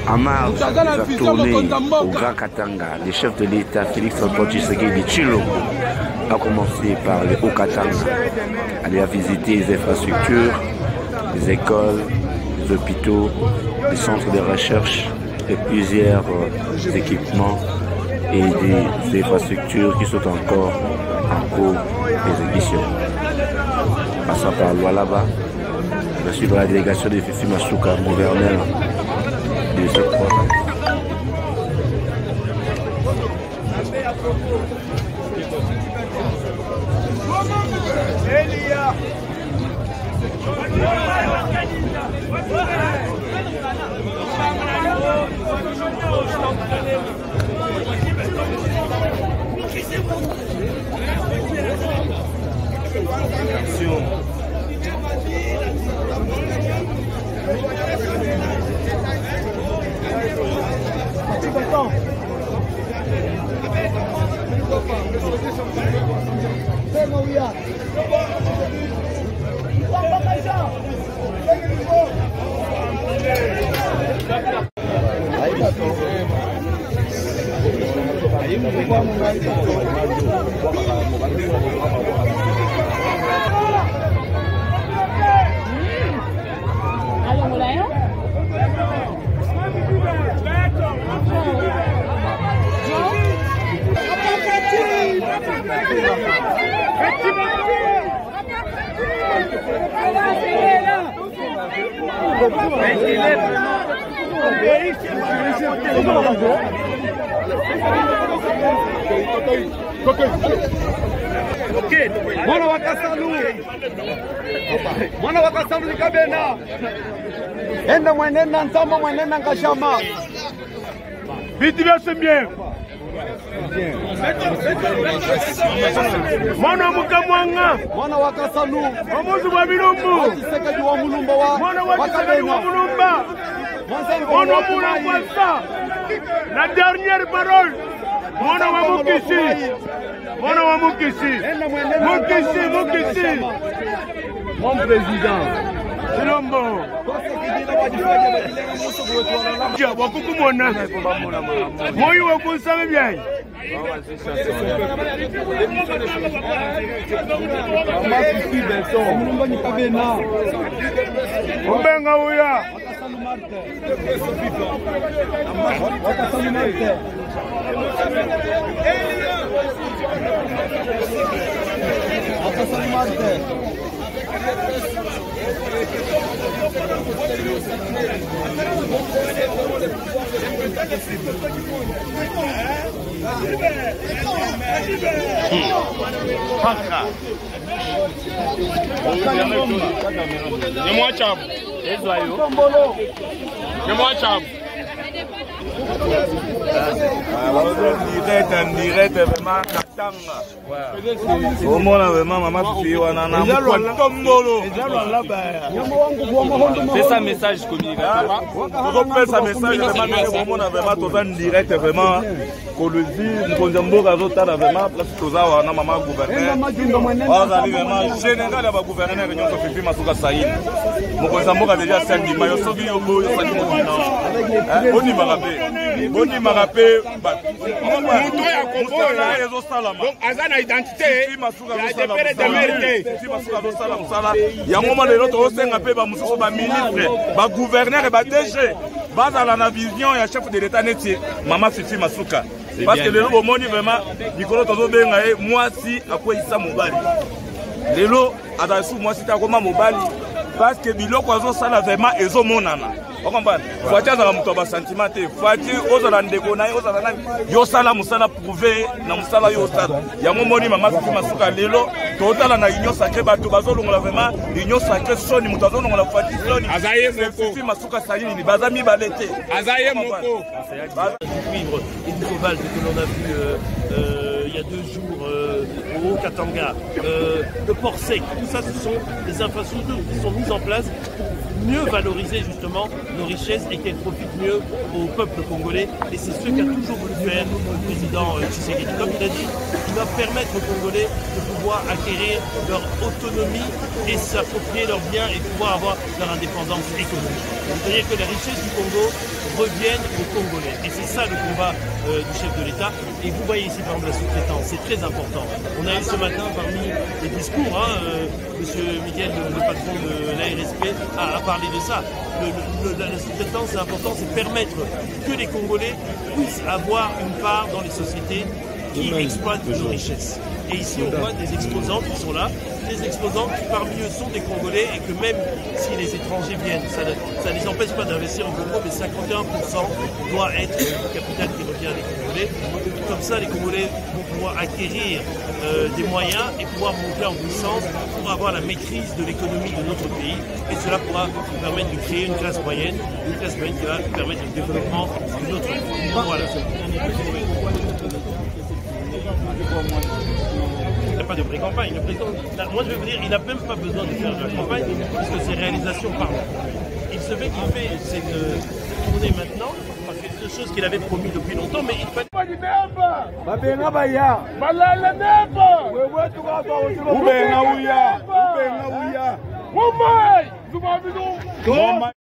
En marge de la tournée au Grand Katanga, le chef de l'État Félix-Antoine Tshisekedi Tshilombo a commencé par le Haut-Katanga. Aller visiter les infrastructures, les écoles, les hôpitaux, les centres de recherche et plusieurs équipements et des infrastructures qui sont encore en cours d'exécution. Passant par Lualaba, je suis dans la délégation de Fifi Masuka, gouverneur de cette province. Mwana wakasalu nikabena enda mwenenda nsamba mwenenda nkashama biti byose mbye mwana mukamwanga mwana wakasalu omuzi wa bilumbu kisekaji wa mulumba wa mwana wakisekaji wa mulumba mwana mulangwasa la dernière parole mwana wa Mukisi mwana wa Mukisi mon président Tshilombo wakukumona moyi wakunsabe byayi umbenga uya direct vraiment Katanga. Au moins vraiment maman Fifi wana na Tombolo. C'est ça message communicateur. On ça message vraiment toza direct vraiment Kolozi Nkonjambo Gazota vraiment place toza wana maman gouverneur. On arrive vraiment général ya ba gouverneur nyonso Fifi Masuka Saïd. Mokonjambo ka déjà sandi mayo sobi yobo yo sandi mokina. Boni marape donc azana identité ya moment lelo tosenga pe ba mususu ba ministre ba gouverneur et ba DG bazala na vision ya chef de l'état neti Mama Fifi Masuka parce que lelo bomoni vraiment likolo tozo benga e mwasi akoyisa mobali lelo adasu mwasi ta koma mobali parce que biloko azo sala vraiment ezo monana. On comprend. Faut dire dans muto ba sentiment te. Faut dire ozala ndeko na ozala na yo sala musala prouver na musala yo sala. Ya momoni Mama Fifi Masuka lelo totala na union sacrée bato bazolongola vraiment union sacrée soni muto azolongola fati soni. Azaye moko. Fifi Masuka sayini ni bazami balete. Azaye moko. Vivre une sauvage que l'on a vu il y a 2 jours au Haut-Katanga, le port sec, tout ça ce sont des infrastructures qui sont mises en place pour mieux valoriser justement nos richesses et qu'elles profitent mieux au peuple congolais. Et c'est ce qu'a toujours voulu faire le président Tshisekedi. Comme il a dit, il va permettre aux Congolais de pouvoir acquérir leur autonomie et s'approprier leurs biens et pouvoir avoir leur indépendance économique. C'est-à-dire que les richesses du Congo reviennent aux Congolais. Et c'est ça le combat du chef de l'État. Et vous voyez ici par exemple la sous-traitance, c'est très important. On a eu ce matin parmi les discours, monsieur Miguel, le patron de l'ARSP, a parlé de ça. La sous-traitance, c'est important, c'est permettre que les Congolais puissent avoir une part dans les sociétés qui exploitent nos richesses. Et ici, on voit des exposants qui sont là, des exposants qui parmi eux sont des Congolais et que même si les étrangers viennent, ça ne les empêche pas d'investir au Congo, mais 51% doit être le capital qui revient à les Congolais. Comme ça, les Congolais vont pouvoir acquérir des moyens et pouvoir monter en puissance pour avoir la maîtrise de l'économie de notre pays. Et cela pourra nous permettre de créer une classe moyenne qui va permettre le développement de notre pays. Voilà. Il n'a pas de pré-campagne. Moi, je vais vous dire, il n'a même pas besoin de faire de la campagne puisque ses réalisations parlent. Il se fait qu'il fait cette tournée maintenant parce que c'est une chose qu'il avait promis depuis longtemps, mais il fallait...